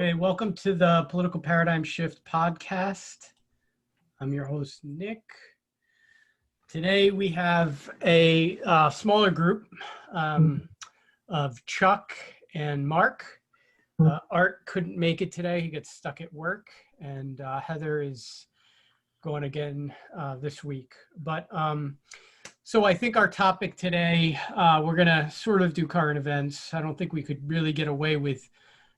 Hey, welcome to the Political Paradigm Shift podcast. I'm your host, Nick. Today we have a smaller group of Chuck and Mark. Art couldn't make it today. He gets stuck at work, and Heather is going again this week. So I think our topic today, we're going to sort of do current events. I don't think we could really get away with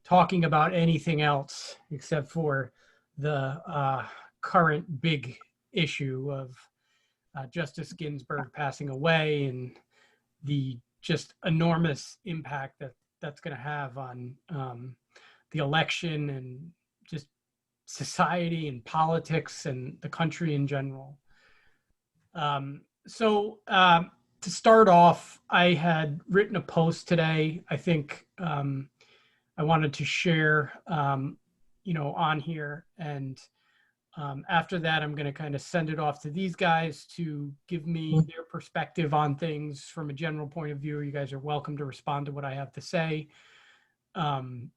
talking about anything else except for the current big issue of Justice Ginsburg passing away and the just enormous impact that that's going to have on the election and just society and politics and the country in general. To start off, I had written a post today. I think I wanted to share, on here. And after that, I'm going to kind of send it off to these guys to give me their perspective on things from a general point of view. You guys are welcome to respond to what I have to say. I'll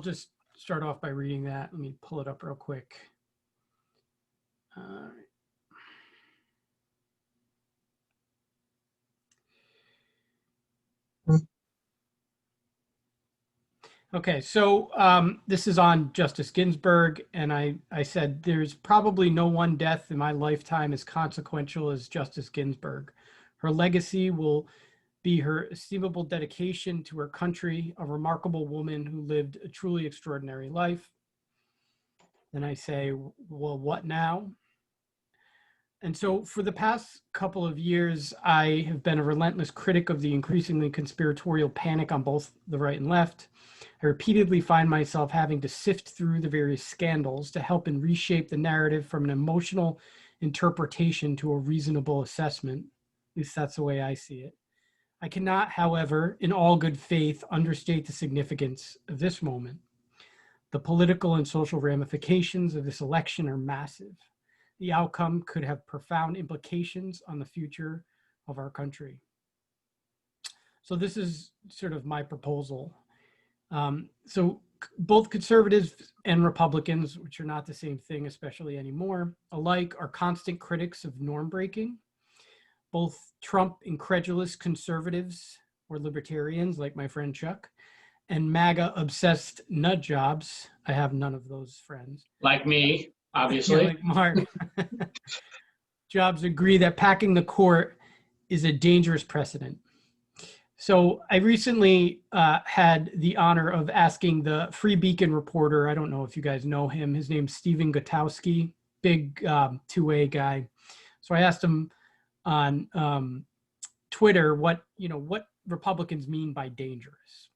just start off by reading that. Let me pull it up real quick. Okay, so this is on Justice Ginsburg, and I said there's probably no one death in my lifetime as consequential as Justice Ginsburg. Her legacy will be her estimable dedication to her country, a remarkable woman who lived a truly extraordinary life. Then I say, well, what now? And so for the past couple of years, I have been a relentless critic of the increasingly conspiratorial panic on both the right and left. I repeatedly find myself having to sift through the various scandals to help and reshape the narrative from an emotional interpretation to a reasonable assessment. At least that's the way I see it. I cannot, however, in all good faith, understate the significance of this moment. The political and social ramifications of this election are massive. The outcome could have profound implications on the future of our country. So this is sort of my proposal. So both conservatives and Republicans, which are not the same thing, especially anymore, alike are constant critics of norm breaking. Both Trump incredulous conservatives or libertarians like my friend Chuck, and MAGA obsessed nut jobs. I have none of those friends. Like me, obviously. Like Mark. Jobs agree that packing the court is a dangerous precedent. So I recently had the honor of asking the Free Beacon reporter, I don't know if you guys know him, his name's Stephen Gutowski, big two-way guy. So I asked him on Twitter what Republicans mean by dangerous.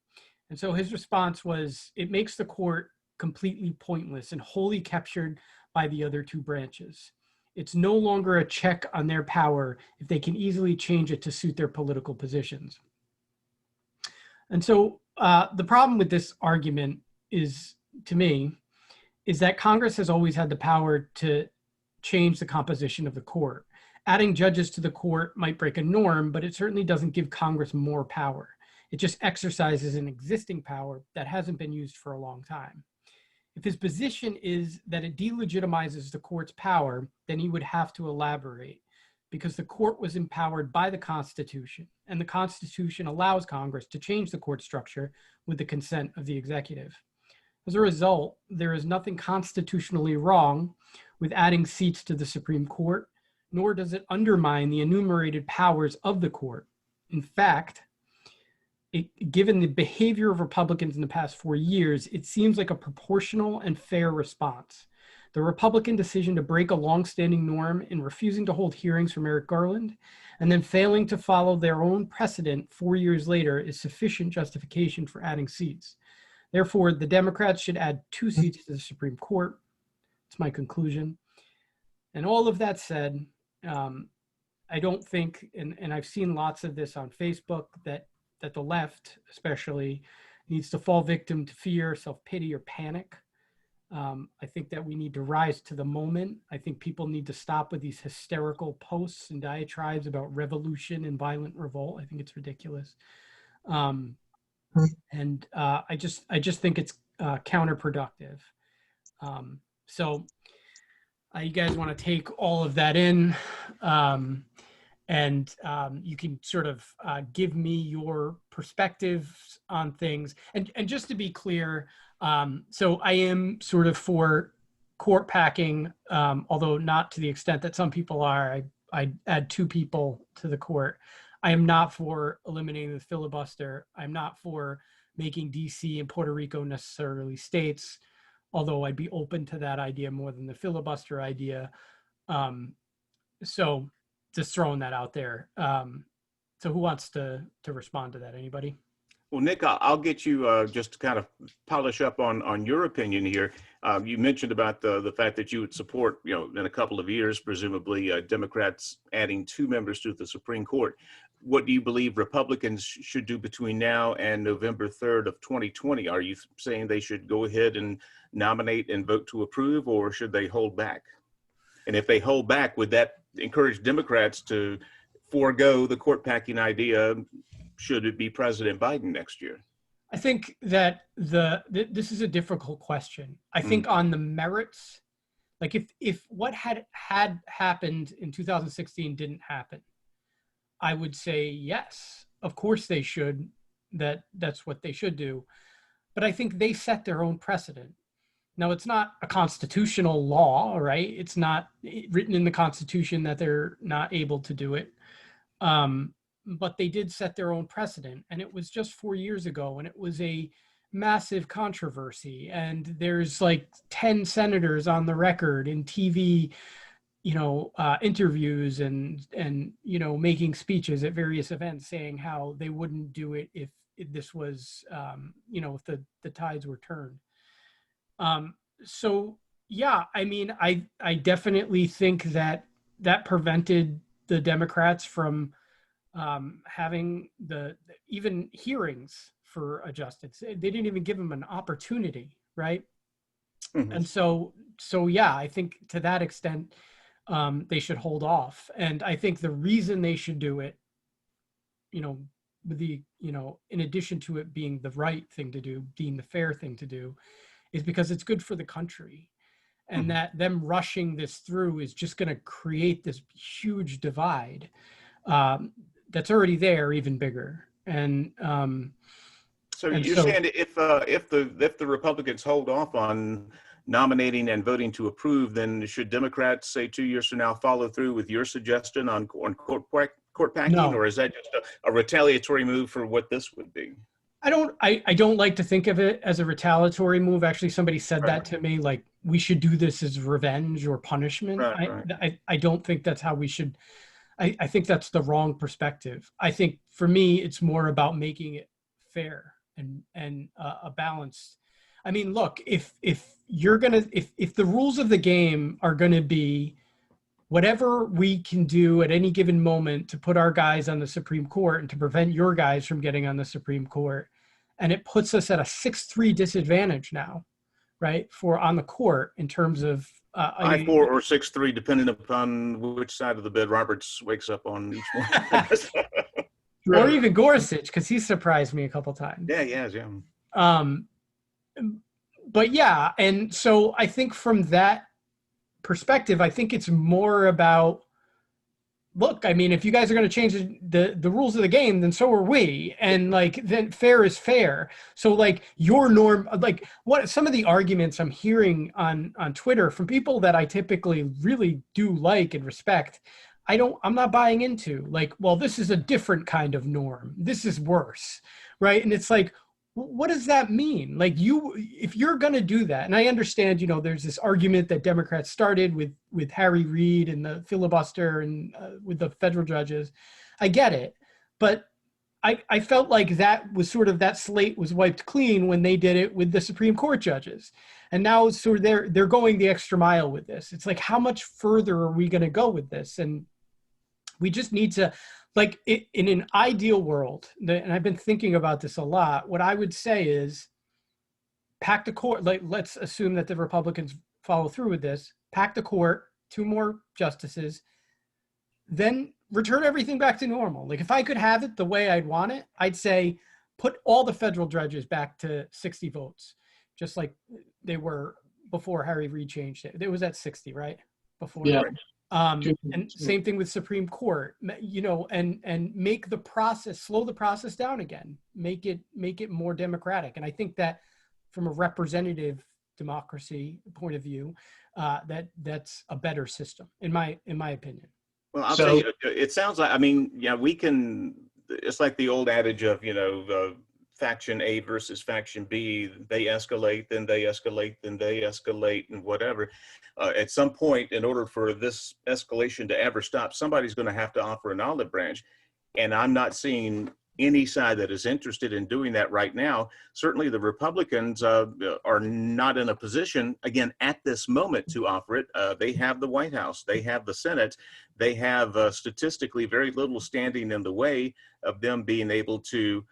And so his response was, it makes the court completely pointless and wholly captured by the other two branches. It's no longer a check on their power if they can easily change it to suit their political positions. And so the problem with this argument is, to me, is that Congress has always had the power to change the composition of the court. Adding judges to the court might break a norm, but it certainly doesn't give Congress more power. It just exercises an existing power that hasn't been used for a long time. If his position is that it delegitimizes the court's power, then he would have to elaborate, because the court was empowered by the Constitution, and the Constitution allows Congress to change the court structure with the consent of the executive. As a result, there is nothing constitutionally wrong with adding seats to the Supreme Court, nor does it undermine the enumerated powers of the court. In fact, given the behavior of Republicans in the past 4 years, it seems like a proportional and fair response. The Republican decision to break a longstanding norm in refusing to hold hearings for Merrick Garland and then failing to follow their own precedent 4 years later is sufficient justification for adding seats. Therefore, the Democrats should add 2 seats to the Supreme Court. It's my conclusion. And all of that said, I don't think, and I've seen lots of this on Facebook, that the left especially needs to fall victim to fear, self-pity, or panic. I think that we need to rise to the moment. I think people need to stop with these hysterical posts and diatribes about revolution and violent revolt. I think it's ridiculous. And I just think it's counterproductive. So you guys want to take all of that in, and you can sort of give me your perspectives on things. And just to be clear, so I am sort of for court packing, although not to the extent that some people are. I add 2 people to the court. I am not for eliminating the filibuster. I'm not for making DC and Puerto Rico necessarily states, although I'd be open to that idea more than the filibuster idea. So just throwing that out there. So who wants to respond to that? Anybody? Well, Nick, I'll get you just to kind of polish up on your opinion here. You mentioned about the fact that you would support, in a couple of years, presumably, Democrats adding 2 members to the Supreme Court. What do you believe Republicans should do between now and November 3rd of 2020? Are you saying they should go ahead and nominate and vote to approve, or should they hold back? And if they hold back, would that encourage Democrats to forego the court packing idea should it be President Biden next year? I think that this is a difficult question. I think on the merits, like if what had happened in 2016 didn't happen, I would say yes, of course they should. That's what they should do. But I think they set their own precedent. Now, it's not a constitutional law, right? It's not written in the Constitution that they're not able to do it. But they did set their own precedent, and it was just 4 years ago, and it was a massive controversy. And there's like 10 senators on the record in TV, interviews and making speeches at various events saying how they wouldn't do it if this was, if the tides were turned. So yeah, I mean, I definitely think that prevented the Democrats from having even hearings for a justice. They didn't even give them an opportunity, right? Mm-hmm. And so yeah, I think to that extent, they should hold off. And I think the reason they should do it, with in addition to it being the right thing to do, being the fair thing to do, is because it's good for the country. And that them rushing this through is just going to create this huge divide that's already there, even bigger. And so you're saying if the Republicans hold off on nominating and voting to approve, then should Democrats, say 2 years from now, follow through with your suggestion on court packing, no. Or is that just a retaliatory move for what this would be? I don't like to think of it as a retaliatory move. Actually, somebody said that to me, like we should do this as revenge or punishment. I don't think that's how we should. I think that's the wrong perspective. I think for me, it's more about making it fair and a balance. I mean, look, if the rules of the game are gonna be whatever we can do at any given moment to put our guys on the Supreme Court and to prevent your guys from getting on the Supreme Court, and it puts us at a 6-3 disadvantage now, right? On the court in terms of 5-4 or 6-3, depending upon which side of the bed Roberts wakes up on each morning. Or even Gorsuch, because he surprised me a couple times. Yeah, he has, yeah. But yeah, and so I think from that perspective, I think it's more about, look, I mean, if you guys are going to change the rules of the game, then so are we. And like, then fair is fair. So like your norm, like what some of the arguments I'm hearing on Twitter from people that I typically really do like and respect, I'm not buying into, like, well, this is a different kind of norm. This is worse. Right. And it's like, what does that mean? Like if you're going to do that, and I understand, there's this argument that Democrats started with Harry Reid and the filibuster and with the federal judges. I get it. But I felt like that was sort of, that slate was wiped clean when they did it with the Supreme Court judges. And now it's sort of they're going the extra mile with this. It's like, how much further are we going to go with this? And we just need to, like, in an ideal world, and I've been thinking about this a lot, what I would say is pack the court. Like, let's assume that the Republicans follow through with this, pack the court, 2 more justices, then return everything back to normal. Like, if I could have it the way I'd want it, I'd say put all the federal judges back to 60 votes, just like they were before Harry Reid changed it. It was at 60, right? Before. Yeah. And same thing with Supreme Court, you know, and make the process, slow the process down again, make it more democratic. And I think that from a representative democracy point of view, that's a better system, in my opinion. Well, I'll tell you, it sounds like, I mean, yeah, we can, it's like the old adage of, you know, faction A versus faction B, they escalate, then they escalate, then they escalate, and whatever. At some point, in order for this escalation to ever stop, somebody's going to have to offer an olive branch. And I'm not seeing any side that is interested in doing that right now. Certainly the Republicans are not in a position, again, at this moment to offer it. They have the White House, they have the Senate, they have statistically very little standing in the way of them being able to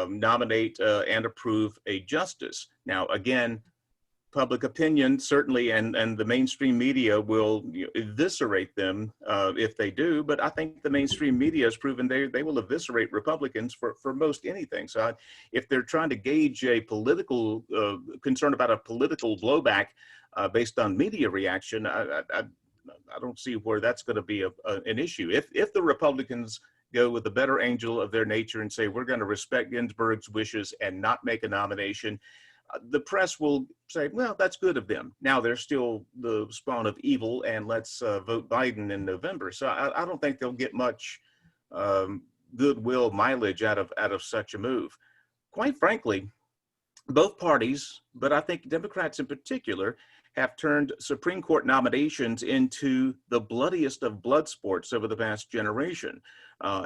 nominate and approve a justice. Now, again, public opinion certainly and the mainstream media will eviscerate them if they do, but I think the mainstream media has proven they will eviscerate Republicans for most anything. So if they're trying to gauge a political concern about a political blowback based on media reaction, I don't see where that's going to be an issue. If the Republicans go with the better angel of their nature and say, we're going to respect Ginsburg's wishes and not make a nomination, the press will say, well, that's good of them. Now they're still the spawn of evil, and let's vote Biden in November. So I don't think they'll get much goodwill mileage out of such a move. Quite frankly, both parties, but I think Democrats in particular, have turned Supreme Court nominations into the bloodiest of blood sports over the past generation.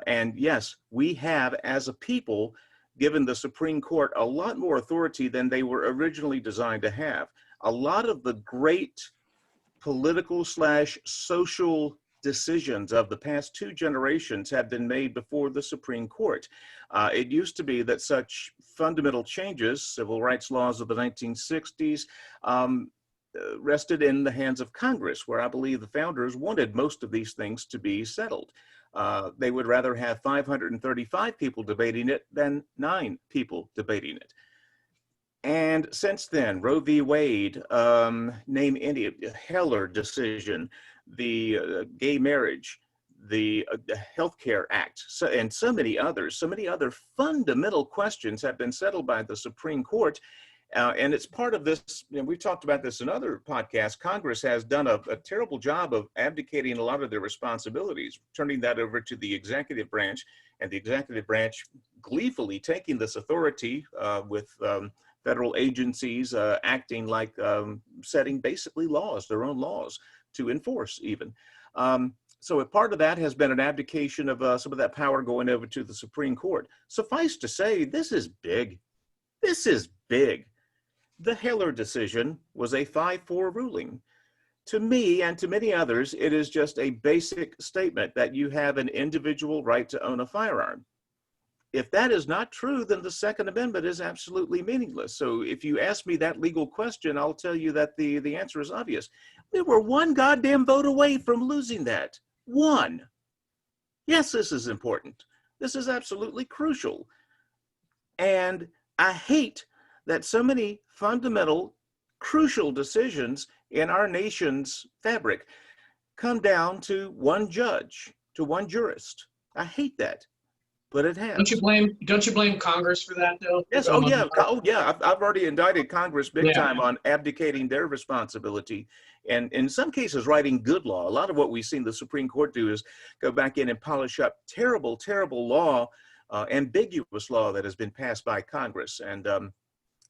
And yes, we have, as a people, given the Supreme Court a lot more authority than they were originally designed to have. A lot of the great political / social decisions of the past two generations have been made before the Supreme Court. It used to be that such fundamental changes, civil rights laws of the 1960s, rested in the hands of Congress, where I believe the founders wanted most of these things to be settled. They would rather have 535 people debating it than 9 people debating it. And since then, Roe v. Wade, name any, Heller decision, the gay marriage, the Healthcare Act, and so many other fundamental questions have been settled by the Supreme Court. And it's part of this, we've talked about this in other podcasts. Congress has done a terrible job of abdicating a lot of their responsibilities, turning that over to the executive branch, and the executive branch gleefully taking this authority with federal agencies acting like setting basically laws, their own laws to enforce even. So a part of that has been an abdication of some of that power going over to the Supreme Court. Suffice to say, this is big. This is big. The Heller decision was a 5-4 ruling. To me and to many others, it is just a basic statement that you have an individual right to own a firearm. If that is not true, then the Second Amendment is absolutely meaningless. So if you ask me that legal question, I'll tell you that the answer is obvious. We were one goddamn vote away from losing that. One. Yes, this is important. This is absolutely crucial. And I hate that so many fundamental, crucial decisions in our nation's fabric come down to one judge, to one jurist. I hate that, but it has. Don't you blame Congress for that, though? Yes. Oh yeah. I've already indicted Congress big time on abdicating their responsibility, and in some cases writing good law. A lot of what we've seen the Supreme Court do is go back in and polish up terrible law, ambiguous law that has been passed by Congress. And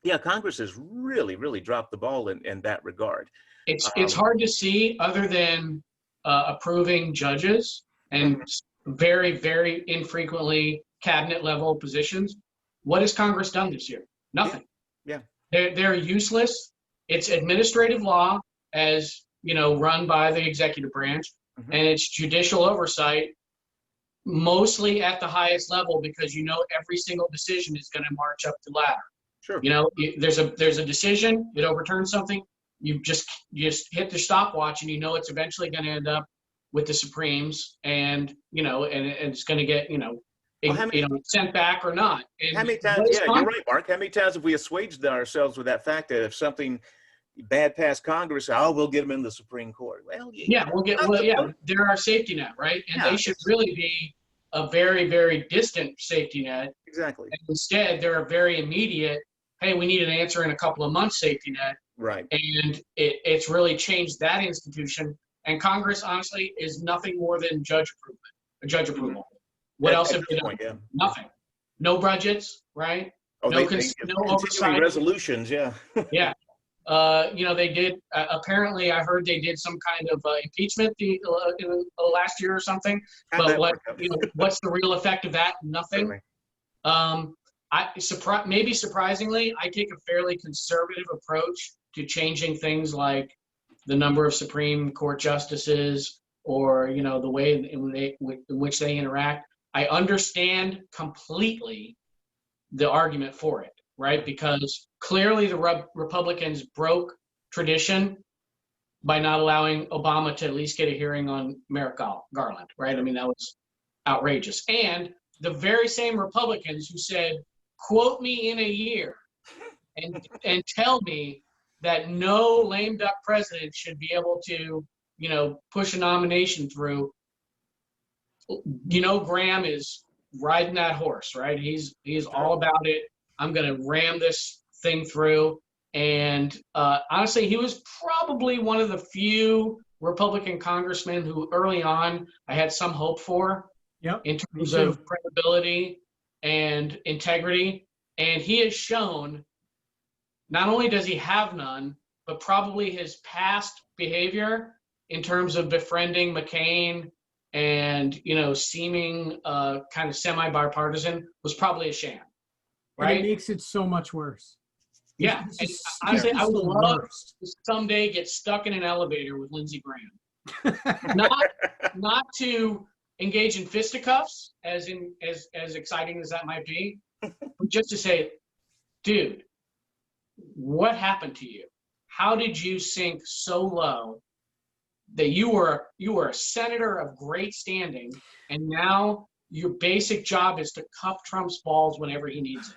yeah, Congress has really dropped the ball in that regard. It's hard to see, other than approving judges and very infrequently cabinet level positions. What has Congress done this year? Nothing. Yeah. They're useless. It's administrative law, as run by the executive branch, and it's judicial oversight, mostly at the highest level, because every single decision is going to march up the ladder. Sure. There's a decision, it overturns something, you just hit the stopwatch, and it's eventually going to end up with the Supremes, and and it's going to get Well, how many, sent back or not. And how many times, yeah, you're right, Mark. How many times have we assuaged ourselves with that fact that if something bad passed Congress, oh, we'll get them in the Supreme Court? Well, yeah, they're our safety net, right? And yeah, they should really be a very, very distant safety net. exactly. And instead, they're a very immediate, hey, we need an answer in a couple of months safety net. Right. And it's really changed that institution. And Congress, honestly, is nothing more than judge approval. What else have they done? Yeah. Nothing. No budgets, right? Oh, no no oversight. Resolutions, yeah. Yeah. They did, apparently I heard they did some kind of impeachment last year or something. But what's the real effect of that? Nothing. Maybe surprisingly, I take a fairly conservative approach to changing things like the number of Supreme Court justices or, the way in which they interact. I understand completely the argument for it, right? Because clearly the Republicans broke tradition by not allowing Obama to at least get a hearing on Merrick Garland, right? I mean, that was outrageous. And the very same Republicans who said, quote me in a year and tell me that no lame duck president should be able to, push a nomination through. Graham is riding that horse, right? He's all about it. I'm going to ram this thing through. And honestly, he was probably one of the few Republican congressmen who early on I had some hope for in terms of credibility and integrity. And he has shown not only does he have none, but probably his past behavior in terms of befriending McCain and, seeming kind of semi-bipartisan was probably a sham, right? And it makes it so much worse. Yeah. Honestly, I would love to someday get stuck in an elevator with Lindsey Graham. not to engage in fisticuffs, as exciting as that might be, but just to say, dude, what happened to you? How did you sink so low that you were a senator of great standing, and now your basic job is to cuff Trump's balls whenever he needs it?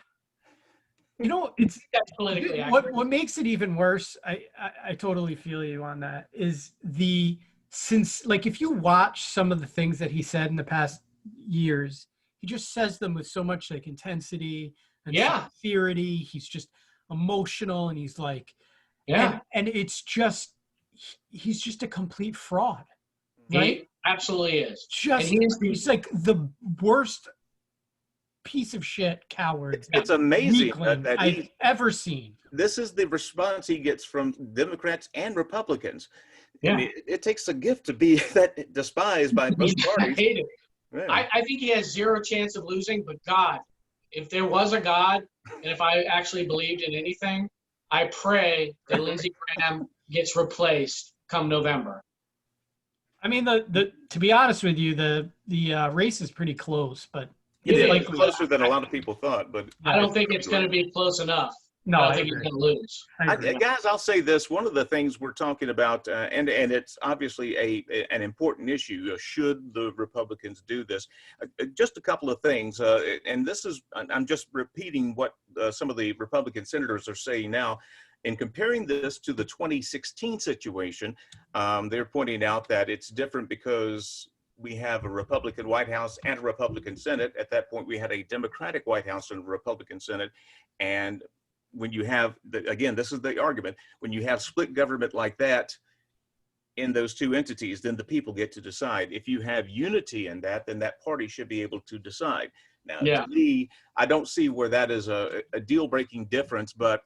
That's politically accurate. What makes it even worse, I totally feel you on that, is if you watch some of the things that he said in the past years, he just says them with so much intensity and sincerity. He's just emotional, and he's like, and it's just, he's just a complete fraud, right? He absolutely is. He's like the worst piece of shit coward. It's amazing that I've ever seen. This is the response he gets from Democrats and Republicans. Yeah. I mean, it takes a gift to be that despised by both parties. I hate it. Yeah. I think he has zero chance of losing, but God, if there was a God, and if I actually believed in anything, I pray that Lindsey Graham gets replaced come November. I mean, to be honest with you, the race is pretty close, but it's closer than a lot of people thought. But I don't think it's going to be close enough. No, I think he's going to lose. Guys, I'll say this. One of the things we're talking about, and it's obviously an important issue, should the Republicans do this? Just a couple of things. And this is, I'm just repeating what some of the Republican senators are saying now. In comparing this to the 2016 situation, they're pointing out that it's different because we have a Republican White House and a Republican Senate. At that point, we had a Democratic White House and a Republican Senate. And when you have, again, this is the argument, when you have split government like that in those two entities, then the people get to decide. If you have unity in that, then that party should be able to decide. Now, to me, I don't see where that is a deal-breaking difference, but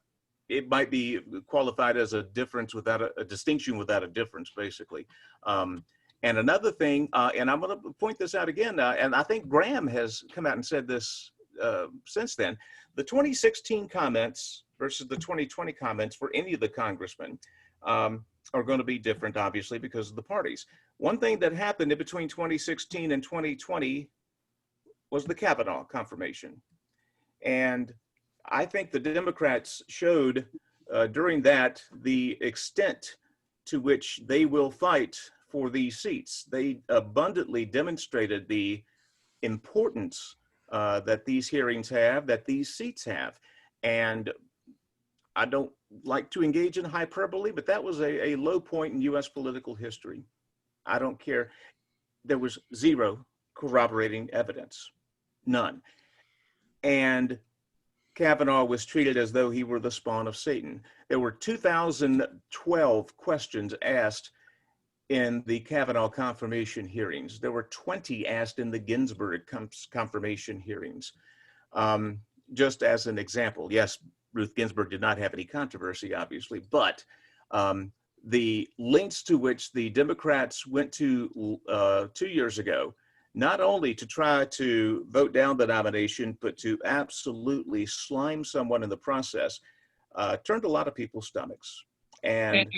it might be qualified as a difference without a distinction without a difference, basically. And another thing, and I'm going to point this out again, and I think Graham has come out and said this since then, the 2016 comments versus the 2020 comments for any of the congressmen are going to be different, obviously, because of the parties. One thing that happened in between 2016 and 2020 was the Kavanaugh confirmation. And I think the Democrats showed during that the extent to which they will fight for these seats. They abundantly demonstrated the importance that these hearings have, that these seats have. And I don't like to engage in hyperbole, but that was a low point in U.S. political history. I don't care. There was zero corroborating evidence, none. And Kavanaugh was treated as though he were the spawn of Satan. There were 2012 questions asked in the Kavanaugh confirmation hearings. There were 20 asked in the Ginsburg confirmation hearings. Just as an example, yes, Ruth Ginsburg did not have any controversy, obviously, but the lengths to which the Democrats went to 2 years ago, not only to try to vote down the nomination, but to absolutely slime someone in the process, turned a lot of people's stomachs. And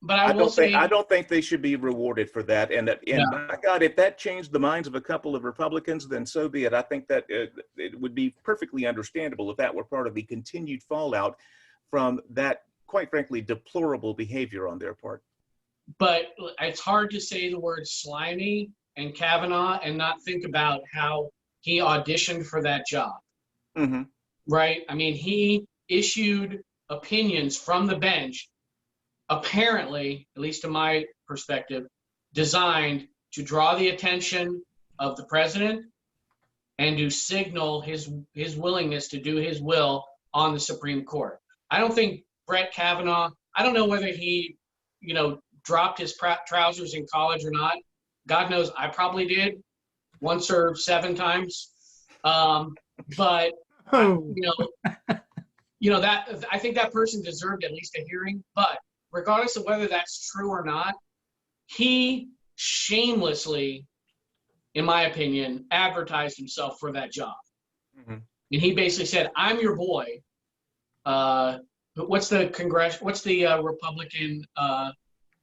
but I don't think they should be rewarded for that. And my God, if that changed the minds of a couple of Republicans, then so be it. I think that it would be perfectly understandable if that were part of the continued fallout from that, quite frankly, deplorable behavior on their part. But it's hard to say the word slimy and Kavanaugh and not think about how he auditioned for that job. Mm-hmm. Right? I mean, he issued opinions from the bench, apparently, at least to my perspective, designed to draw the attention of the president and to signal his willingness to do his will on the Supreme Court. I don't think Brett Kavanaugh, I don't know whether he, dropped his trousers in college or not. God knows I probably did, once or 7 times. But that I think that person deserved at least a hearing. But regardless of whether that's true or not, he shamelessly, in my opinion, advertised himself for that job. Mm-hmm. And he basically said, "I'm your boy." What's the Republican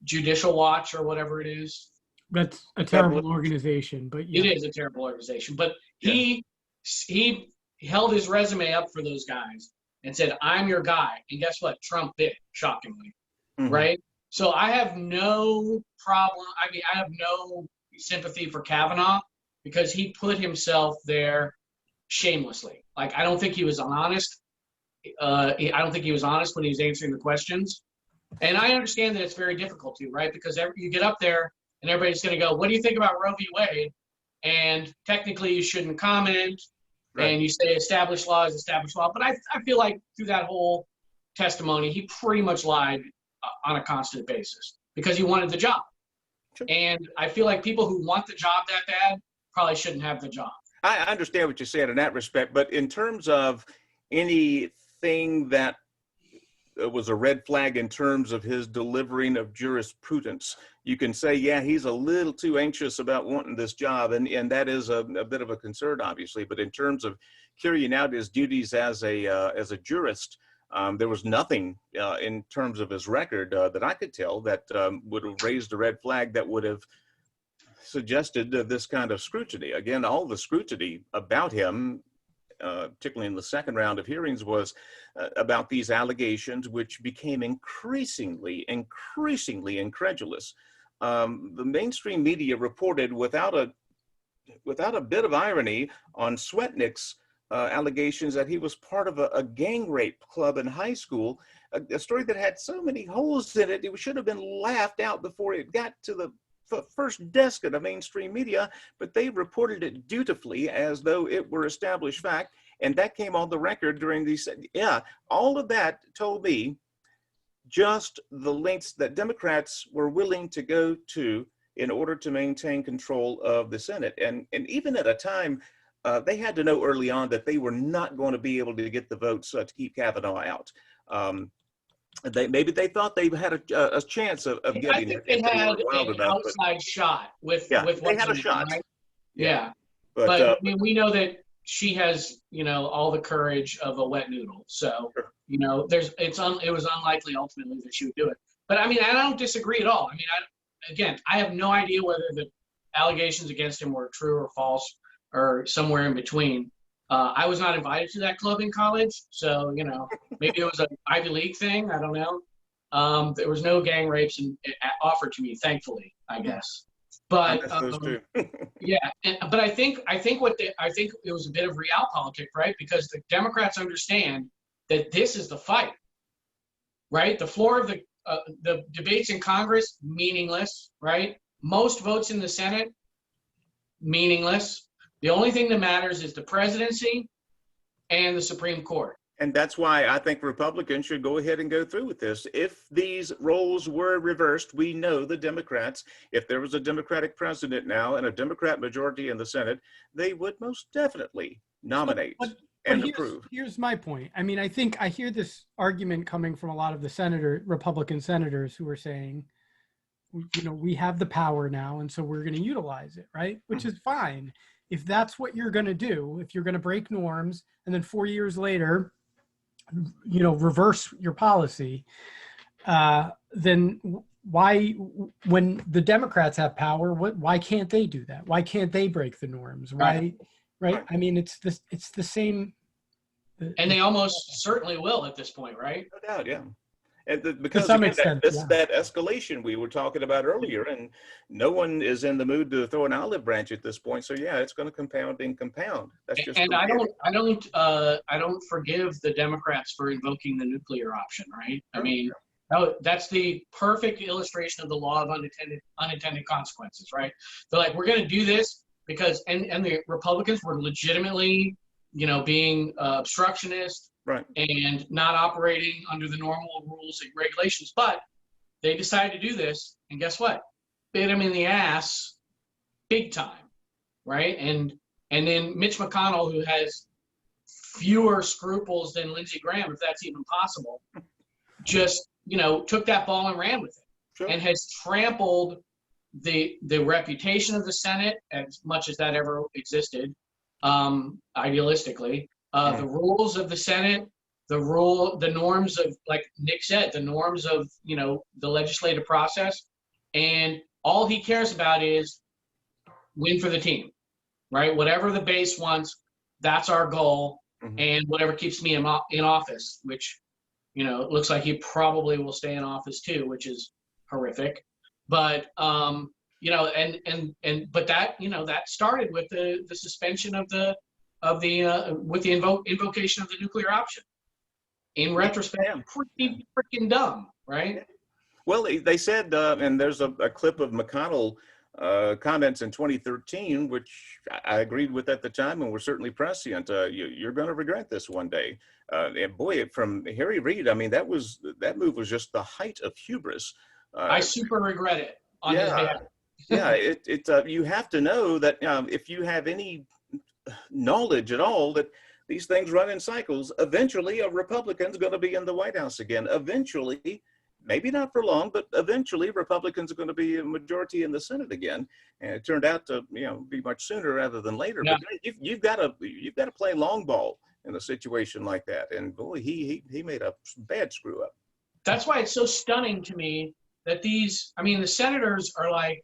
Judicial Watch or whatever it is? That's a terrible organization, but yeah. It is a terrible organization. But he held his resume up for those guys and said, "I'm your guy." And guess what? Trump bit, shockingly. Mm-hmm. Right? So I have no problem. I mean, I have no sympathy for Kavanaugh because he put himself there shamelessly. Like, I don't think he was honest. I don't think he was honest when he was answering the questions. And I understand that it's very difficult to, right? Because you get up there and everybody's going to go, "What do you think about Roe v. Wade?" And technically you shouldn't comment. Right. And you say established law is established law. But I feel like through that whole testimony, he pretty much lied on a constant basis because he wanted the job. Sure. And I feel like people who want the job that bad probably shouldn't have the job. I understand what you said in that respect, but in terms of anything that was a red flag in terms of his delivering of jurisprudence, you can say, yeah, he's a little too anxious about wanting this job, and that is a bit of a concern, obviously. But in terms of carrying out his duties as a jurist, there was nothing in terms of his record that I could tell that would have raised a red flag that would have suggested this kind of scrutiny. Again, all the scrutiny about him, particularly in the second round of hearings, was about these allegations, which became increasingly incredulous. The mainstream media reported without a bit of irony on Swetnick's allegations that he was part of a gang rape club in high school, a story that had so many holes in it, it should have been laughed out before it got to the first desk of the mainstream media, but they reported it dutifully as though it were established fact, and that came on the record during these. Yeah, all of that told me just the lengths that Democrats were willing to go to in order to maintain control of the Senate, and even at a time they had to know early on that they were not going to be able to get the votes to keep Kavanaugh out. Maybe they thought they had a chance of getting. I think they had an outside shot with what they had a shot. Right? Yeah, but I mean, we know that she has all the courage of a wet noodle. So sure. It was unlikely ultimately that she would do it. But I mean, I don't disagree at all. I mean, I have no idea whether the allegations against him were true or false or somewhere in between. I was not invited to that club in college, so maybe it was an Ivy League thing. I don't know. There was no gang rapes offered to me, thankfully, I guess. I But miss those too. yeah, but I think it was a bit of realpolitik, right? Because the Democrats understand that this is the fight, right? The floor of the debates in Congress, meaningless, right? Most votes in the Senate, meaningless. The only thing that matters is the presidency and the Supreme Court. And that's why I think Republicans should go ahead and go through with this. If these roles were reversed, we know the Democrats, if there was a Democratic president now and a Democrat majority in the Senate, they would most definitely nominate and approve. Here's my point. I mean, I think I hear this argument coming from a lot of the Republican senators who are saying, you know, we have the power now, and so we're going to utilize it, right? Which is fine. If that's what you're going to do, if you're going to break norms, and then 4 years later, you know, reverse your policy, then why, when the Democrats have power, why can't they do that? Why can't they break the norms? Right? I mean, it's the same. And they almost certainly will at this point, right? No doubt, yeah. And because some again, extent, that escalation we were talking about earlier, and no one is in the mood to throw an olive branch at this point. So yeah, it's going to compound and compound. That's just. And I don't forgive the Democrats for invoking the nuclear option, right? I mean, that's the perfect illustration of the law of unintended consequences, right? They're like, we're going to do this because, and the Republicans were legitimately, you know, being obstructionist. Right. And not operating under the normal rules and regulations, but they decided to do this, and guess what? Bit them in the ass, big time, right? And then Mitch McConnell, who has fewer scruples than Lindsey Graham, if that's even possible, just, you know, took that ball and ran with it, and has trampled the reputation of the Senate, as much as that ever existed, idealistically. The rules of the Senate, the norms of, like Nick said, the norms of, you know, the legislative process, and all he cares about is win for the team, right? Whatever the base wants, that's our goal, and whatever keeps me in office, which, you know, it looks like he probably will stay in office too, which is horrific. But you know, but that, you know, that started with the suspension with the invocation of the nuclear option. In retrospect, pretty freaking dumb, right? Well, they said, and there's a clip of McConnell comments in 2013, which I agreed with at the time, and were certainly prescient. You're going to regret this one day. And boy, from Harry Reid, I mean, that move was just the height of hubris. I super regret it on his behalf. Yeah, you have to know that if you have any knowledge at all that these things run in cycles, eventually a Republican's going to be in the White House again. Eventually, maybe not for long, but eventually Republicans are going to be a majority in the Senate again. And it turned out to, you know, be much sooner rather than later. Yeah. But you've got to play long ball in a situation like that. And boy, he made a bad screw up. That's why it's so stunning to me that the senators are like,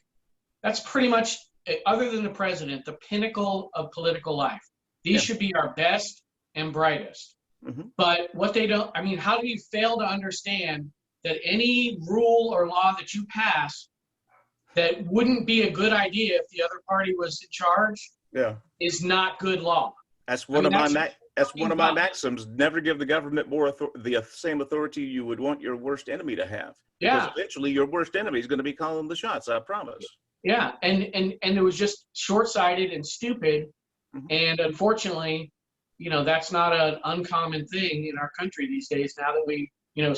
that's pretty much, other than the president, the pinnacle of political life. These should be our best and brightest. But what they don't, I mean, how do you fail to understand that any rule or law that you pass that wouldn't be a good idea if the other party was in charge is not good law? That's one of my maxims. Never give the government the same authority you would want your worst enemy to have. Because eventually your worst enemy is going to be calling the shots, I promise. Yeah, and it was just short-sighted and stupid, and unfortunately, you know, that's not an uncommon thing in our country these days. Now that we, you know,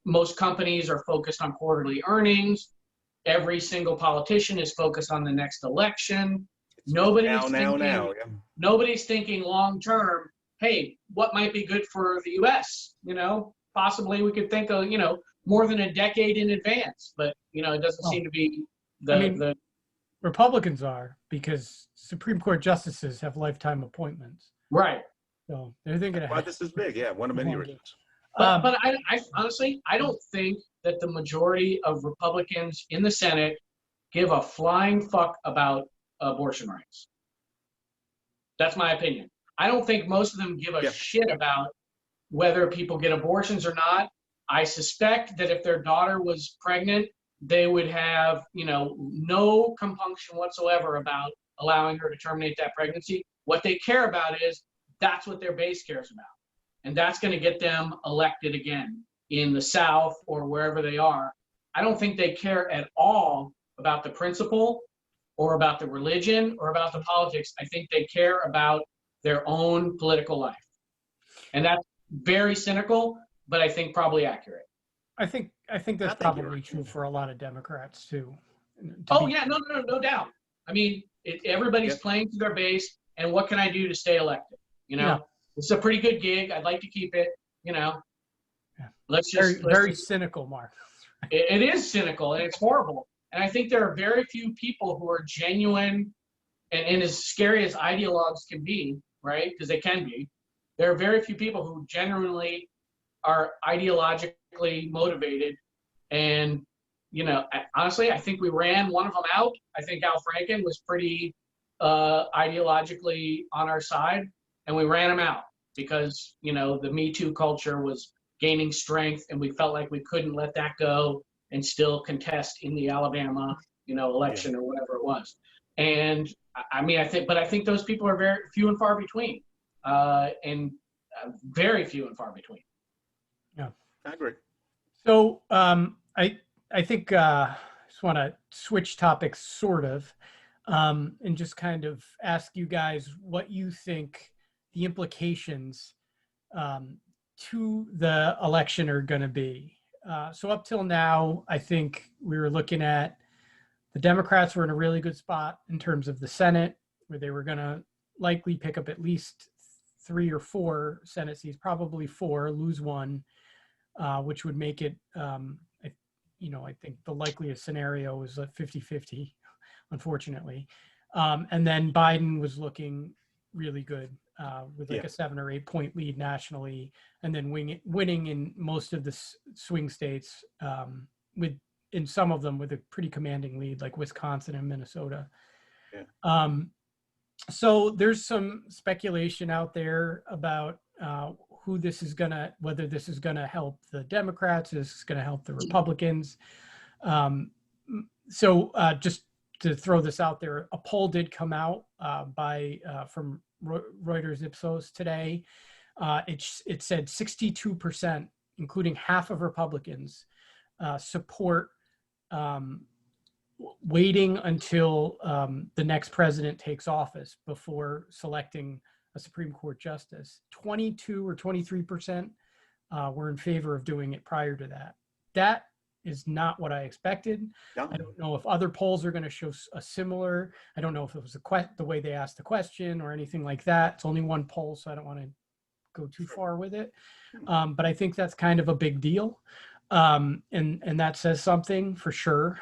most companies are focused on quarterly earnings. Every single politician is focused on the next election. Nobody's thinking long-term. Hey, what might be good for the U.S.? You know, possibly we could think of, you know, more than a decade in advance, but you know, it doesn't seem to be. The Republicans are, because Supreme Court justices have lifetime appointments. Right. So they're thinking ahead. Why this is big, yeah, one of many reasons. But I honestly, I don't think that the majority of Republicans in the Senate give a flying fuck about abortion rights. That's my opinion. I don't think most of them give a shit about whether people get abortions or not. I suspect that if their daughter was pregnant they would have, no compunction whatsoever about allowing her to terminate that pregnancy. What they care about is that's what their base cares about. And that's going to get them elected again in the South or wherever they are. I don't think they care at all about the principle or about the religion or about the politics. I think they care about their own political life. And that's very cynical, but I think probably accurate. I think that's probably true for a lot of Democrats too. Yeah, no doubt. I mean, everybody's playing to their base, and what can I do to stay elected? It's a pretty good gig. I'd like to keep it. Let's just very cynical, Mark. It is cynical and it's horrible. And I think there are very few people who are genuine and as scary as ideologues can be, right? Because they can be. There are very few people who genuinely are ideologically motivated. And, honestly, I think we ran one of them out. I think Al Franken was pretty ideologically on our side, and we ran him out because, the Me Too culture was gaining strength, and we felt like we couldn't let that go and still contest in the Alabama, election or whatever it was. And I think those people are very few and far between, very few and far between. Yeah, I agree. So I think just want to switch topics sort of, and just kind of ask you guys what you think the implications to the election are going to be. So up till now, I think we were looking at the Democrats were in a really good spot in terms of the Senate, where they were going to likely pick up at least 3 or 4 Senate seats, probably 4, lose 1, which would make it, I think the likeliest scenario is a 50-50, unfortunately. And then Biden was looking really good with like a 7 or 8 point lead nationally, and then winning in most of the swing states, in some of them with a pretty commanding lead, like Wisconsin and Minnesota. Yeah. So there's some speculation out there about whether this is gonna help the Democrats, this is gonna help the Republicans. So just to throw this out there, a poll did come out from Reuters Ipsos today. It said 62%, including half of Republicans, support waiting until the next president takes office before selecting a Supreme Court justice. 22 or 23% were in favor of doing it prior to that. That is not what I expected. No. I don't know if other polls are going to show a similar. I don't know if it was the way they asked the question or anything like that. It's only one poll, so I don't want to go too far with it. But I think that's kind of a big deal. And that says something for sure.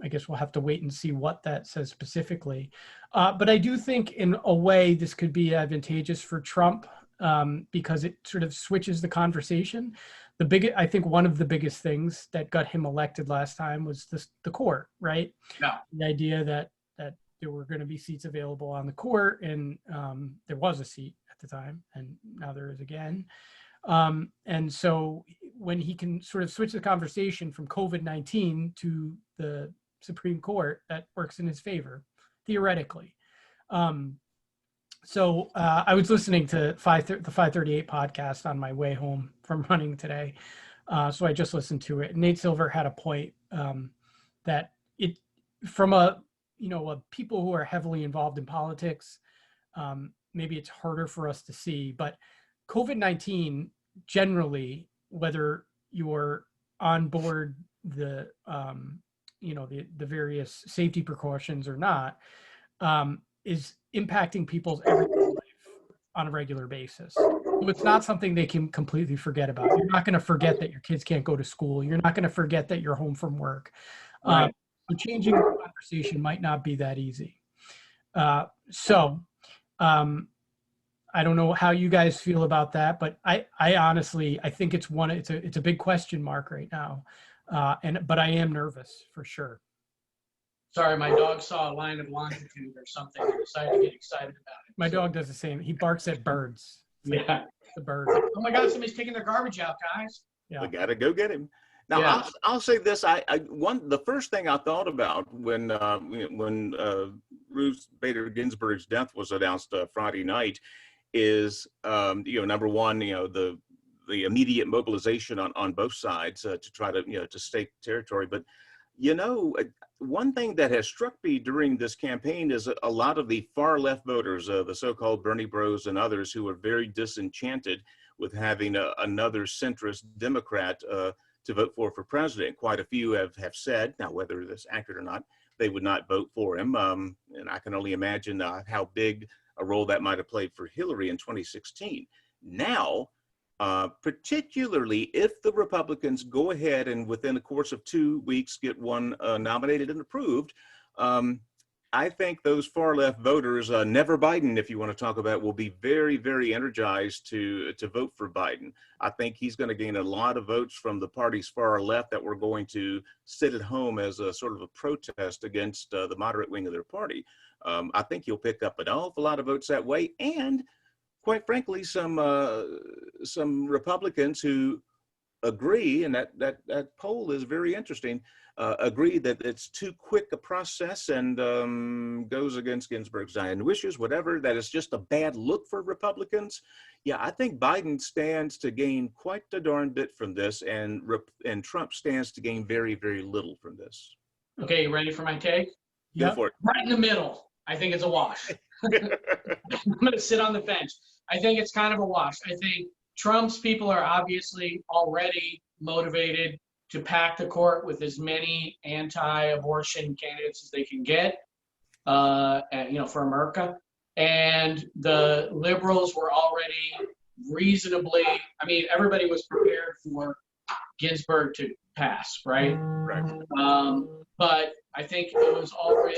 I guess we'll have to wait and see what that says specifically. But I do think in a way this could be advantageous for Trump because it sort of switches the conversation. I think one of the biggest things that got him elected last time was the court, right? Yeah. The idea that there were going to be seats available on the court, and there was a seat at the time, and now there is again. And so when he can sort of switch the conversation from COVID-19 to the Supreme Court, that works in his favor, theoretically. So I was listening to the 538 podcast on my way home from running today. So I just listened to it. Nate Silver had a point that from people who are heavily involved in politics, maybe it's harder for us to see, but COVID-19 generally, whether you're on board the various safety precautions or not, is impacting people's everyday life on a regular basis. So it's not something they can completely forget about. You're not going to forget that your kids can't go to school. You're not going to forget that you're home from work. Right. So changing the conversation might not be that easy. I don't know how you guys feel about that, but I honestly, I think it's a big question mark right now. But I am nervous for sure. Sorry, my dog saw a line of longitude or something and decided to get excited about it. My dog does the same. He barks at birds. Yeah. The bird. Oh my God, somebody's taking their garbage out, guys. Yeah. We got to go get him. Now, Yeah. I'll say this. The first thing I thought about when Ruth Bader Ginsburg's death was announced Friday night is, number one, the immediate mobilization on both sides to try to, to stake territory. But, one thing that has struck me during this campaign is a lot of the far left voters, the so-called Bernie bros and others, who are very disenchanted with having another centrist Democrat to vote for president. Quite a few have said, now whether this is accurate or not, they would not vote for him. And I can only imagine how big a role that might have played for Hillary in 2016. Now, particularly if the Republicans go ahead and within the course of 2 weeks get one nominated and approved, I think those far left voters, never Biden, if you want to talk about, will be very, very energized to vote for Biden. I think he's going to gain a lot of votes from the party's far left that were going to sit at home as a sort of a protest against the moderate wing of their party. I think he'll pick up an awful lot of votes that way. And quite frankly, some Republicans who agree, and that poll is very interesting, agree that it's too quick a process and goes against Ginsburg's Zion wishes, whatever, that it's just a bad look for Republicans. Yeah, I think Biden stands to gain quite a darn bit from this, and Trump stands to gain very, very little from this. Okay, you ready for my take? Go for it. Right in the middle. I think it's a wash. I'm going to sit on the fence. I think it's kind of a wash. I think Trump's people are obviously already motivated to pack the court with as many anti-abortion candidates as they can get, for America. And the liberals were already reasonably, everybody was prepared for Ginsburg to pass, right? Right. But I think it was already,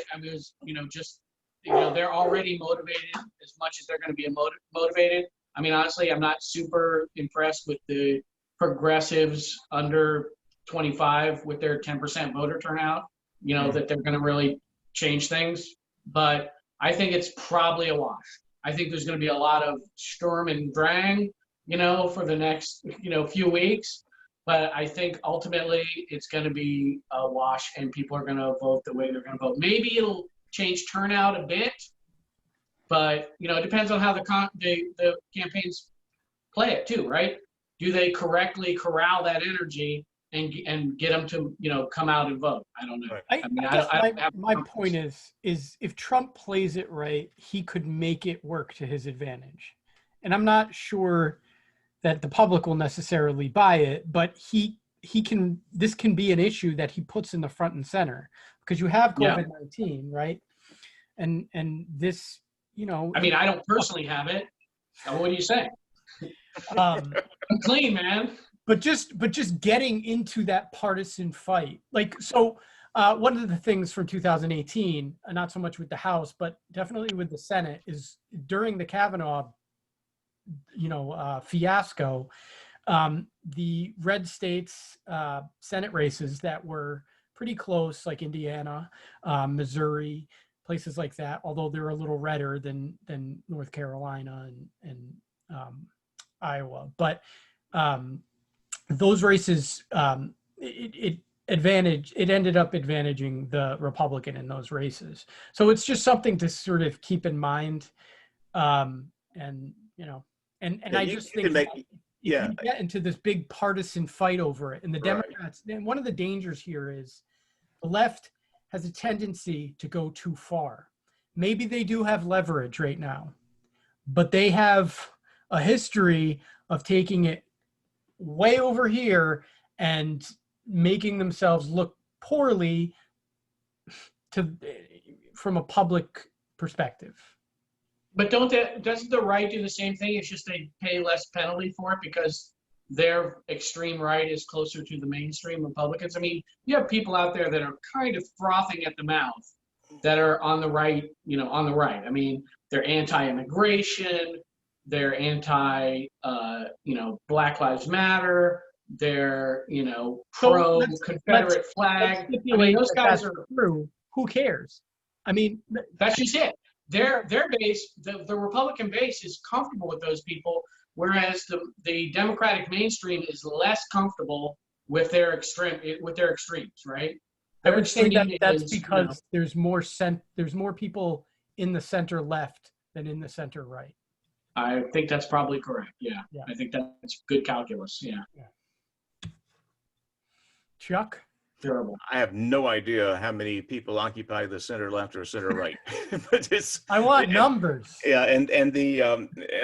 they're already motivated as much as they're going to be motivated. Honestly, I'm not super impressed with the progressives under 25 with their 10% voter turnout, that they're going to really change things. But I think it's probably a wash. I think there's going to be a lot of Sturm and Drang, for the next, few weeks. But I think ultimately it's going to be a wash and people are going to vote the way they're going to vote. Maybe it'll change turnout a bit. But, it depends on how the campaigns play it too, right? Do they correctly corral that energy and get them to, come out and vote? I don't know. My point is if Trump plays it right, he could make it work to his advantage. And I'm not sure that the public will necessarily buy it, but this can be an issue that he puts in the front and center because you have COVID-19, right? And this, I don't personally have it. What do you say? I'm clean, man. But just getting into that partisan fight, one of the things from 2018, not so much with the House, but definitely with the Senate, is during the Kavanaugh, fiasco, the red states Senate races that were pretty close, like Indiana, Missouri, places like that, although they're a little redder than North Carolina and Iowa. But those races, it ended up advantaging the Republican in those races. So it's just something to sort of keep in mind. I just think you get into this big partisan fight over it, and the Democrats, and one of the dangers here is the left has a tendency to go too far. Maybe they do have leverage right now, but they have a history of taking it way over here and making themselves look poorly from a public perspective. But doesn't the right do the same thing? It's just they pay less penalty for it because their extreme right is closer to the mainstream Republicans. You have people out there that are kind of frothing at the mouth that are on the right, they're anti-immigration, they're anti, Black Lives Matter, they're, pro-Confederate flag. Those guys are true. Who cares? That's just it. Their base, the Republican base is comfortable with those people, whereas the Democratic mainstream is less comfortable with their extremes, right? I Their would say that extreme that's is, because there's more people in the center left than in the center right. I think that's probably correct. Yeah. Yeah. I think that's good calculus. Yeah. Chuck? Terrible. I have no idea how many people occupy the center left or center right, but I want numbers. Yeah, and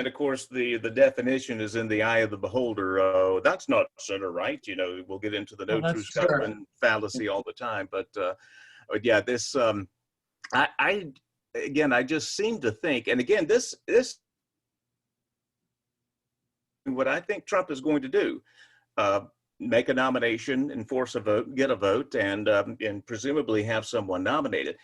of course the definition is in the eye of the beholder. That's not center right. We'll get into the no true Scotsman fallacy all the time, but yeah, this I just seem to think, and again, this what I think Trump is going to do. Make a nomination, enforce a vote, get a vote, and presumably have someone nominated.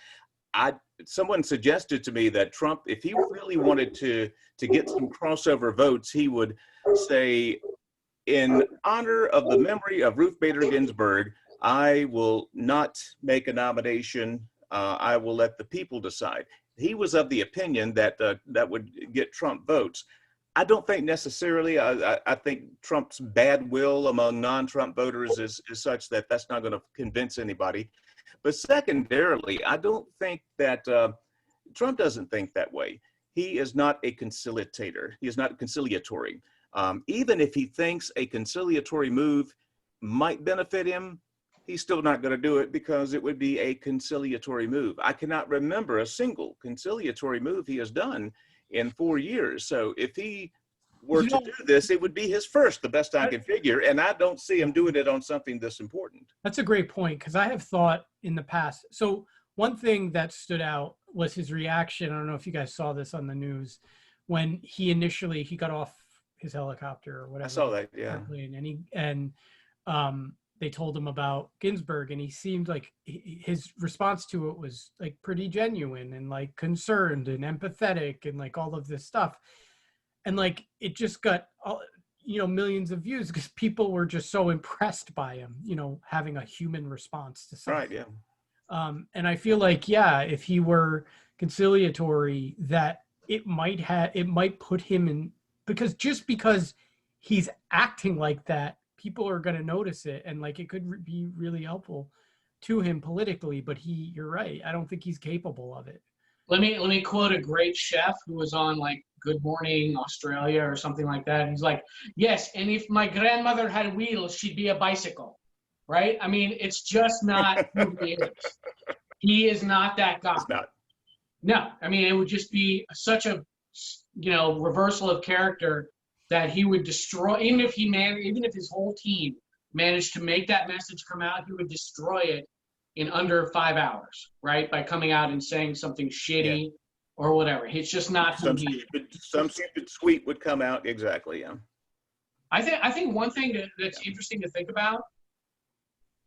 Someone suggested to me that Trump, if he really wanted to get some crossover votes, he would say, in honor of the memory of Ruth Bader Ginsburg, I will not make a nomination. I will let the people decide. He was of the opinion that that would get Trump votes. I don't think necessarily. I think Trump's bad will among non-Trump voters is such that that's not going to convince anybody. But secondarily, I don't think that Trump doesn't think that way. He is not a conciliator. He is not conciliatory. Even if he thinks a conciliatory move might benefit him, he's still not going to do it because it would be a conciliatory move. I cannot remember a single conciliatory move he has done in 4 years. So if he were to do this, it would be his first, the best I can figure. And I don't see him doing it on something this important. That's a great point, because I have thought in the past. So one thing that stood out was his reaction. I don't know if you guys saw this on the news when he got off his helicopter or whatever. I saw that, yeah. And they told him about Ginsburg, and he seemed like his response to it was like pretty genuine and like concerned and empathetic and like all of this stuff. And like it just got millions of views because people were just so impressed by him, having a human response to something. Right, yeah. And I feel like, if he were conciliatory, that it might put him in, because he's acting like that, people are going to notice it, and like it could be really helpful to him politically. But you're right. I don't think he's capable of it. Let me quote a great chef who was on like Good Morning Australia or something like that. He's like, yes, and if my grandmother had wheels, she'd be a bicycle, right? I mean, it's just not who he is. He is not that guy. It's not. No, I mean, it would just be such a reversal of character that he would destroy. Even if his whole team managed to make that message come out, he would destroy it in under 5 hours, right? By coming out and saying something shitty or whatever. It's just not who he is. Some stupid tweet would come out. Exactly, yeah. I think one thing that's interesting to think about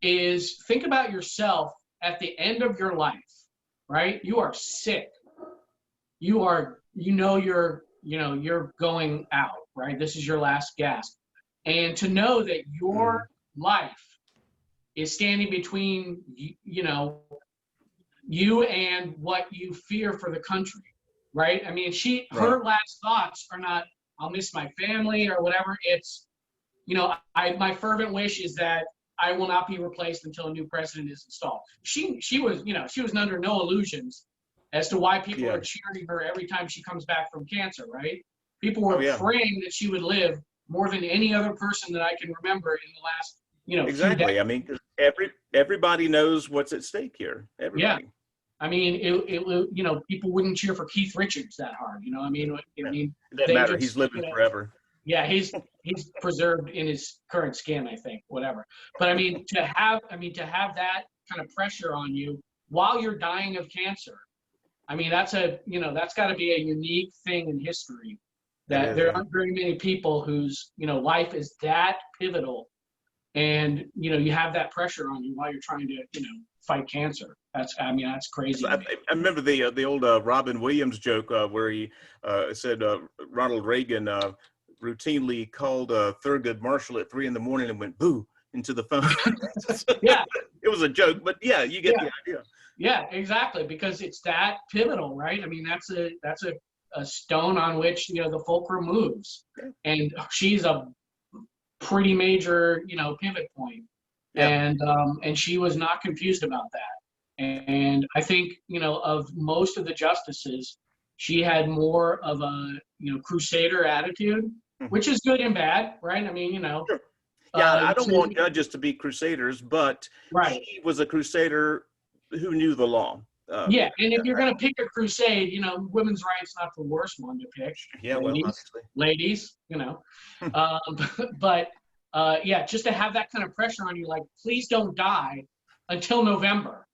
is think about yourself at the end of your life, right? You are sick. You're going out, right? This is your last gasp. And to know that your life is standing between, you and what you fear for the country, right? I mean, her last thoughts are not, I'll miss my family or whatever. It's, my fervent wish is that I will not be replaced until a new president is installed. She was under no illusions as to why people are cheering her every time she comes back from cancer, right? People were praying that she would live more than any other person that I can remember in the last, Exactly. I mean, everybody knows what's at stake here. Everybody. Yeah. I mean, people wouldn't cheer for Keith Richards that hard. It doesn't matter. He's living forever. Yeah, he's preserved in his current skin, I think, whatever. But I mean, to have that kind of pressure on you while you're dying of cancer, I mean, that's got to be a unique thing in history. That there aren't very many people whose life is that pivotal, and you have that pressure on you while you're trying to fight cancer. That's crazy. I remember the old Robin Williams joke where he said Ronald Reagan routinely called Thurgood Marshall at 3 a.m. and went boo into the phone. Yeah, it was a joke, but yeah, you get the idea. Yeah, exactly, because it's that pivotal, right? I mean, that's a stone on which the fulcrum moves, and she's a pretty major pivot point Yeah. And she was not confused about that. And I think, of most of the justices, she had more of a, crusader attitude, Mhm. which is good and bad, right? I mean, Sure. Yeah, I don't so- want judges to be crusaders, but right. she was a crusader who knew the law. Yeah, and if you're going to pick a crusade, women's rights not the worst one to pick. Yeah, well, obviously. Ladies, um, but yeah, just to have that kind of pressure on you, like, please don't die until November.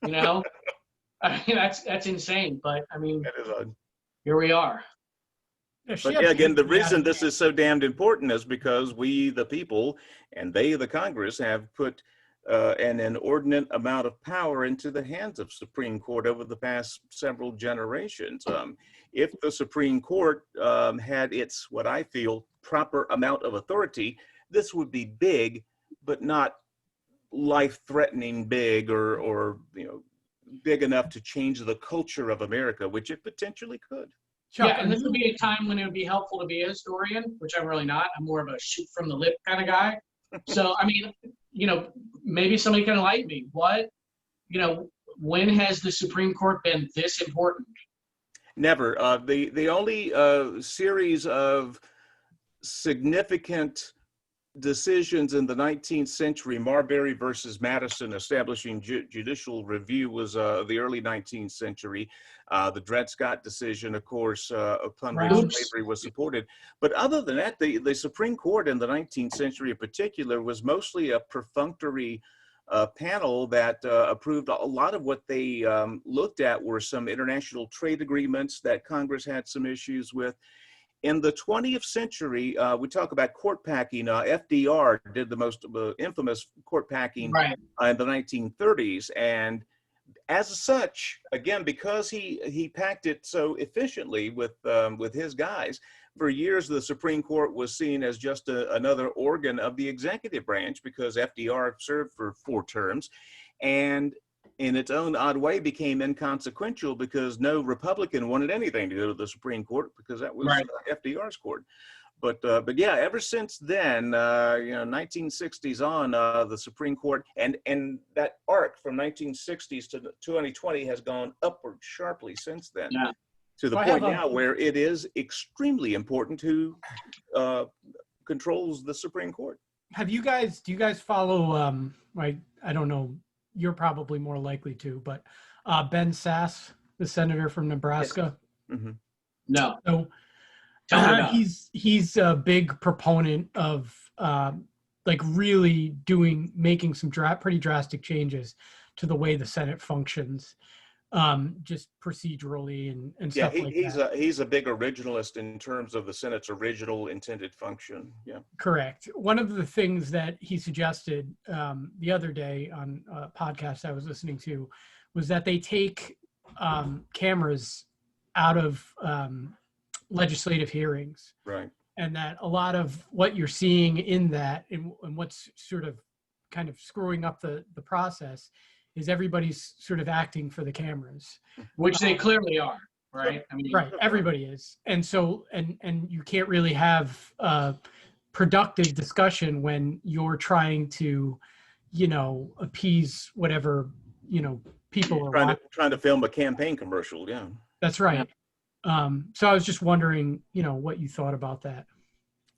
I mean, that's insane. But I mean, That is odd. here we are. Yeah, she But had yeah, again, the beautifully reason added- this is so damned important is because we, the people, and they, the Congress, have put an inordinate amount of power into the hands of Supreme Court over the past several generations. If the Supreme Court had its, what I feel, proper amount of authority, this would be big, but not life-threatening big, or big enough to change the culture of America, which it potentially could. Chuck, Yeah, and this would be a time when it would be helpful to be a historian, which I'm really not. I'm more of a shoot from the lip kind of guy. So, I mean, maybe somebody can enlighten me. When has the Supreme Court been this important? Never. The only series of significant decisions in the 19th century, Marbury versus Madison, establishing judicial review, was the early 19th century. The Dred Scott decision, of course, upon which slavery was supported. But other than that, the Supreme Court in the 19th century in particular was mostly a perfunctory panel that approved a lot of what they looked at were some international trade agreements that Congress had some issues with. In the 20th century, we talk about court packing. FDR did the most infamous court packing in the 1930s. And as such, again, because he packed it so efficiently with his guys, for years the Supreme Court was seen as just another organ of the executive branch, because FDR served for 4 terms. And in its own odd way became inconsequential because no Republican wanted anything to do with the Supreme Court, because that was FDR's court. But yeah, ever since then, 1960s on, the Supreme Court and that arc from 1960s to 2020 has gone upward sharply since then, to the point now where it is extremely important who controls the Supreme Court. Do you guys follow, I don't know, you're probably more likely to, but Ben Sasse, the senator from Nebraska? Yes. Mm-hmm. No. So he's a big proponent of really making some pretty drastic changes to the way the Senate functions, just procedurally and stuff like that. He's a big originalist in terms of the Senate's original intended function. Yeah, correct. One of the things that he suggested the other day on a podcast I was listening to was that they take cameras out of legislative hearings, right? And that a lot of what you're seeing in that and what's sort of kind of screwing up the process is everybody's sort of acting for the cameras, which they clearly are, right? I mean, right, everybody is. And so and you can't really have a productive discussion when you're trying to appease whatever people are trying to film a campaign commercial. Yeah, that's right. So I was just wondering what you thought about that.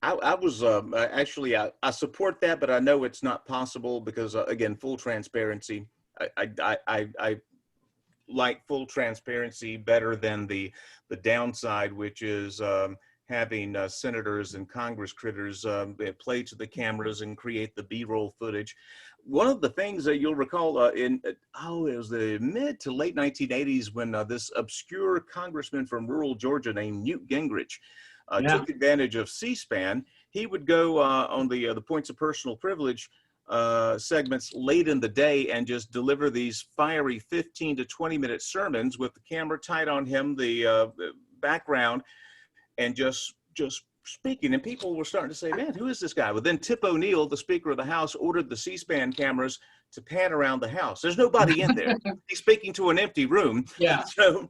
I was actually I support that, but I know it's not possible because again, full transparency. I like full transparency better than the downside, which is having senators and Congress critters play to the cameras and create the B-roll footage. One of the things that you'll recall it was the mid to late 1980s when this obscure congressman from rural Georgia named Newt Gingrich took advantage of C-SPAN. He would go on the points of personal privilege segments late in the day and just deliver these fiery 15 to 20 minute sermons with the camera tight on him, the background, and just speaking. And people were starting to say, man, who is this guy? Well, then Tip O'Neill, the Speaker of the House, ordered the C-SPAN cameras to pan around the House. There's nobody in there. He's speaking to an empty room. Yeah. So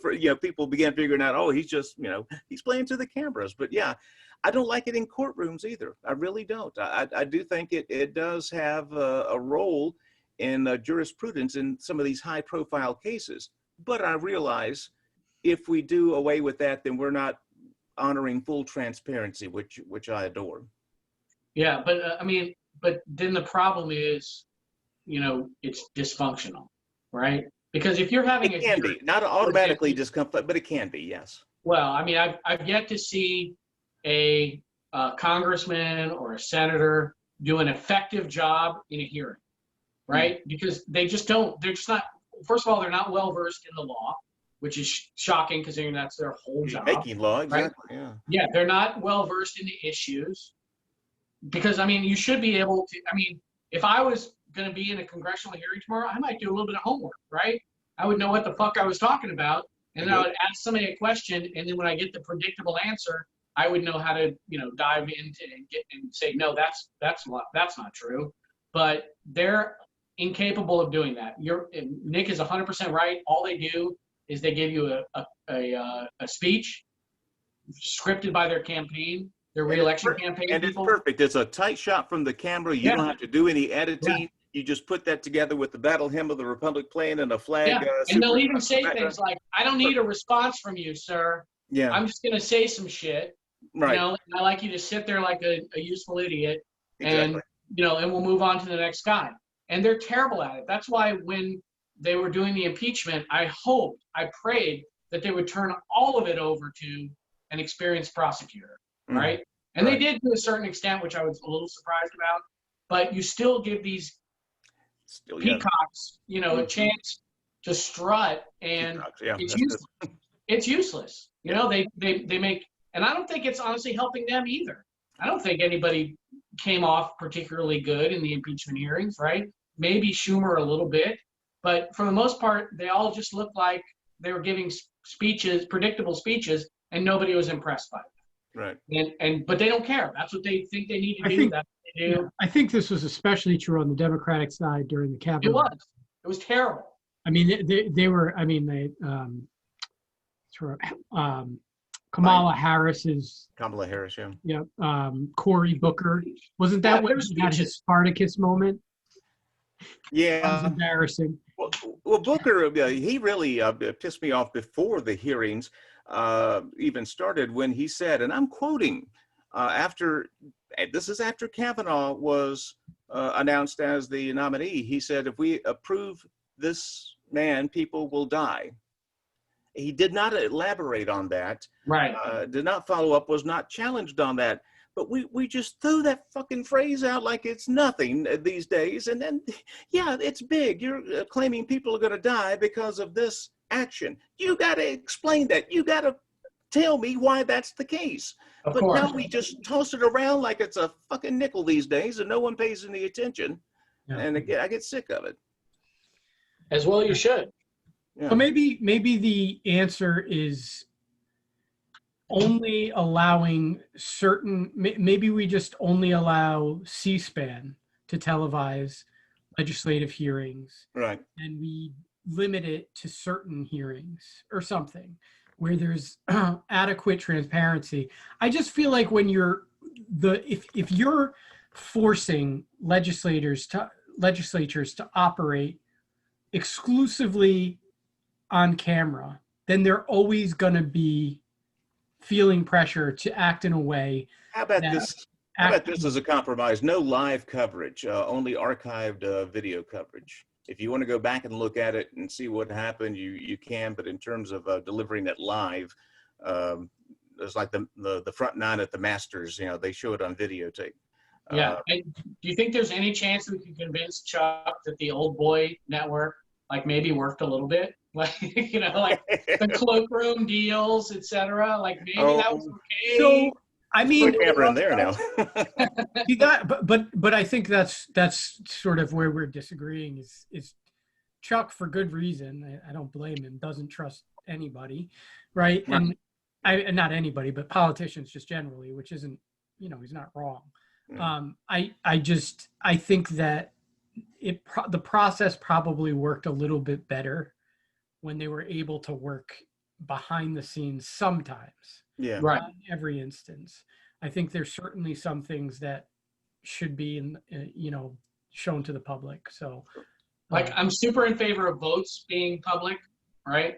for people began figuring out, oh, he's just he's playing to the cameras. But yeah, I don't like it in courtrooms either. I really don't. I do think it does have a role in jurisprudence in some of these high profile cases. But I realize if we do away with that, then we're not honoring full transparency, which I adore. Yeah, but I mean, but then the problem is, you know, it's dysfunctional, right? Because if you're having It a can hearing, be not automatically discomfort, but it can be, yes. well, I mean, I've yet to see a congressman or a senator do an effective job in a hearing, right? Because they just don't. They're just not. First of all, they're not well versed in the law, which is shocking because that's their whole job. Making law, right? exactly. Yeah. Yeah, they're not well versed in the issues. Because I mean, you should be able to. I mean, if I was going to be in a congressional hearing tomorrow, I might do a little bit of homework, right? I would know what the fuck I was talking about, and then I would ask somebody a question, and then when I get the predictable answer, I would know how to, you know, dive into and say, no, that's not true. But they're incapable of doing that. Nick is 100% right. All they do is they give you a speech scripted by their campaign. Their re-election campaign and people. It's perfect. It's a tight shot from the camera. You don't have to do any editing. Yeah. You just put that together with the battle hymn of the Republic playing and a flag. Yeah. And they'll even say things like, I don't need a response from you, sir. Yeah. I'm just going to say some shit. Right. You know, and I like you to sit there like a useful idiot Exactly. and, you know, and we'll move on to the next guy. And they're terrible at it. That's why when they were doing the impeachment, I prayed that they would turn all of it over to an experienced prosecutor. Right. And they did to a certain extent, which I was a little surprised about, but you still give these peacocks, you know, a chance to strut, and it's useless. It's useless. You know, they make, and I don't think it's honestly helping them either. I don't think anybody came off particularly good in the impeachment hearings, right? Maybe Schumer a little bit, but for the most part, they all just looked like they were giving speeches, predictable speeches, and nobody was impressed by it. Right. But they don't care. That's what they think they need to do. That's what they do. Yeah, I think this was especially true on the Democratic side during the cabinet. It was terrible. I mean, they were. I mean, Kamala Harris, yeah. Cory Booker, wasn't that what he had his Spartacus moment? Yeah. That was embarrassing. Well, Booker, he really pissed me off before the hearings even started when he said, and I'm quoting, after Kavanaugh was announced as the nominee, he said, if we approve this man, people will die. He did not elaborate on that. Right. Did not follow up, was not challenged on that. But we just throw that fucking phrase out like it's nothing these days. And then, yeah, it's big. You're claiming people are going to die because of this action. You got to explain that. You got to tell me why that's the case. But now we just toss it around like it's a fucking nickel these days and no one pays any attention. Yeah. And again, I get sick of it. As well you should. Yeah. So maybe the answer is only allowing maybe we just only allow C-SPAN to televise legislative hearings. Right. And we limit it to certain hearings or something where there's adequate transparency. I just feel like when if you're forcing legislatures to operate exclusively on camera, then they're always going to be feeling pressure to act in a way. How about this as a compromise? No live coverage, only archived video coverage. If you want to go back and look at it and see what happened, you can. But in terms of delivering it live, it's like the front nine at the Masters. You know, they show it on videotape. Yeah. And do you think there's any chance we can convince Chuck that the Old Boy Network maybe worked a little bit? Like, you know, like the cloakroom deals, etc. Like maybe that was okay. So I mean, put a camera in there now. You got, but I think that's sort of where we're disagreeing. Is Chuck, for good reason, I don't blame him, doesn't trust anybody, right? And not anybody, but politicians just generally, which isn't, you know, he's not wrong. I think that the process probably worked a little bit better when they were able to work behind the scenes sometimes. Yeah. Right. Not in every instance. I think there's certainly some things that should be shown to the public. So, Like, I'm super in favor of votes being public, right?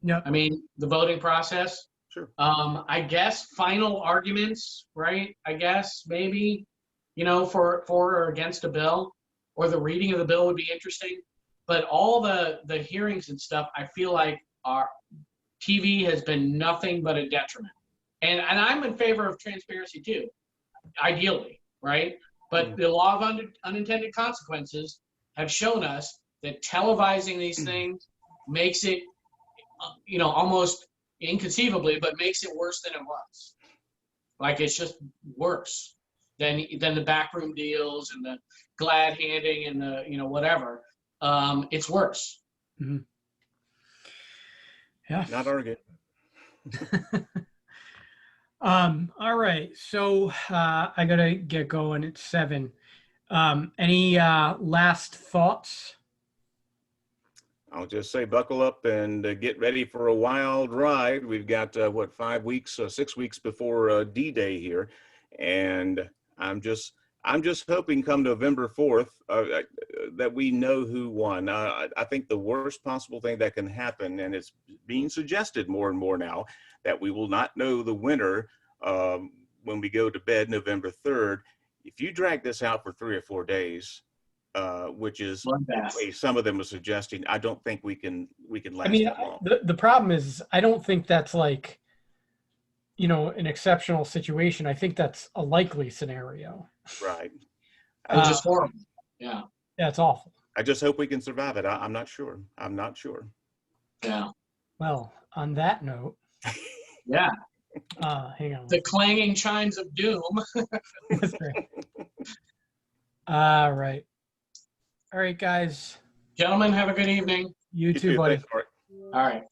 yeah, I mean, the voting process. Sure. I guess final arguments, right? I guess maybe, for or against a bill, or the reading of the bill would be interesting. But all the hearings and stuff, I feel like our TV has been nothing but a detriment. And I'm in favor of transparency too, ideally, right? But the law of unintended consequences have shown us that televising these things makes it, almost inconceivably, but makes it worse than it was. Like, it's just worse than the backroom deals and the glad handing and the, whatever. It's worse. Mm-hmm. Yeah. Not arguing. All right. So I gotta get going at 7. Any last thoughts? I'll just say buckle up and get ready for a wild ride. We've got 5 weeks, 6 weeks before D-Day here, and I'm just hoping come November 4th that we know who won. I think the worst possible thing that can happen, and it's being suggested more and more now, that we will not know the winner when we go to bed November 3rd. If you drag this out for 3 or 4 days, which is the way some of them are suggesting, I don't think we can last that long. The problem is, I don't think that's like, an exceptional situation. I think that's a likely scenario. Right. Which is horrible. Yeah. Yeah, it's awful. I just hope we can survive it. I'm not sure. I'm not sure. Yeah. Well, on that note. Yeah. Hang on. The clanging chimes of doom. That's right. All right. All right, guys. Gentlemen, have a good evening. You too, buddy. Thanks, Mark. All right.